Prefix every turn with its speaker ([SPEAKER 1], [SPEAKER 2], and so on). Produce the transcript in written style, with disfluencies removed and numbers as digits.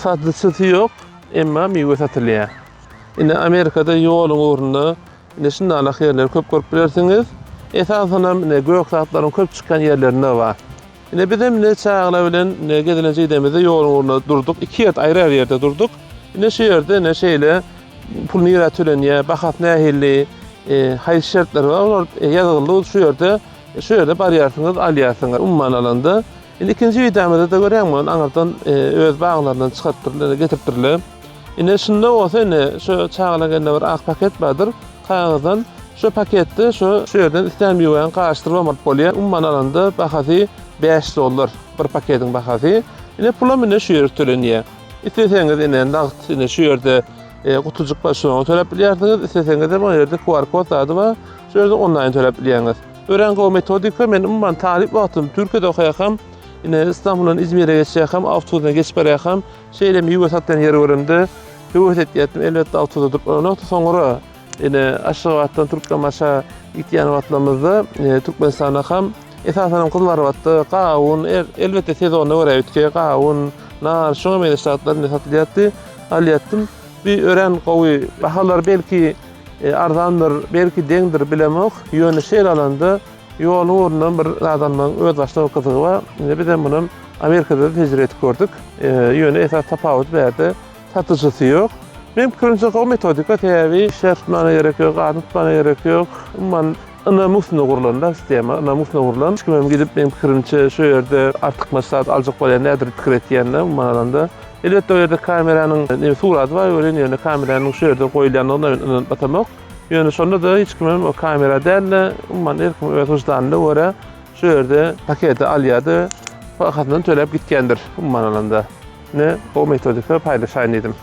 [SPEAKER 1] satıcısı yok, emma miwe satılýar. Ine Amerikada ýoluň uğruna ine şundalak ýerler köp görüp bilersiniz. Esasen ine gök saatlaryň köp çykan ýerlerinde bar. Ine bizim ne çağla bilen ne gedilen jeýdemizde ýoluň uğruna durduk. Iki ýer aýry ýerde durduk. Ine şu ýerde ne şeýle pulny ýere tölenýär, bahat nähilli, haýy şertler bar. Olar ýazgyldy şu ýerde barýarsyňyz, alýarsyňyz umman alanda. İkinci videomda da görýärmi, aňardan öz baglaryndan çykartdyrylar, getiripdirler. Ine şunda bolsa ine şu çağlaganda bir ak paket bardyr. Kagazdan şu paketde şu ýerden islenmeýän gaşdyrma bolýar. Umman alanda bahasy $5 bir paketin bahasy. Ine pulam ine şu ýerde tölenýär. İsteseňiz ine nagt ine şu ýerde gutucuk başyna töläp bilýärsiňiz, isteseňiz de bu ýerde QR kod ady bar. Şu ýerde online töläp bilýärsiňiz. Örengi metodika men umman talip wagtym Türkiýede okaýakam. Ine İstanbul'dan İzmir'e geçýäkam, awtobusda geçip barýakam. Şeýle miwe satdan ýer görende, höwet etdim, elbetde awtobusda durup ondan soňra ine aşağı wagtdan Türkmenmaşa gitýän wagtlarymyzda Türkmenistana ham esasen kızlar wagtda gawun elbetde sezonda görä ötke gawun, nar, şoňa men satlaryny satylýardy. Alýatdym. Bir ören gowy bahalar belki arzandyr, belki deňdir bilemok. Ýöne şeýle alanda ýol uğrundan bir adamyň öz başyna gyzygy bar. Bizem bunun Amerikada tecrübe gördük. Ýöne esas tapawut berdi. Satyjysy ýok. Men pikirimçe o metodika täbi şertmana gerek ýok, adytmana gerek ýok. Umman namusna gurulan sistema, namusna gurulan. Kim gidip men pikirimçe şu ýerde artyk maksat aljak bolýan nädir pikir etýände umman alanda. Elbetde o ýerde kameranyň suraty bar, ýöne kameranyň şu ýerde goýulyanyny batamak. Ýöne şonda da hiç kimem o kamera däl, umman erkim öz wyjdanly wara şu ýerde paketi alýady, fakatdan töläp gitgendir umman alanda. Ne o metodika paýlaşaýan edim.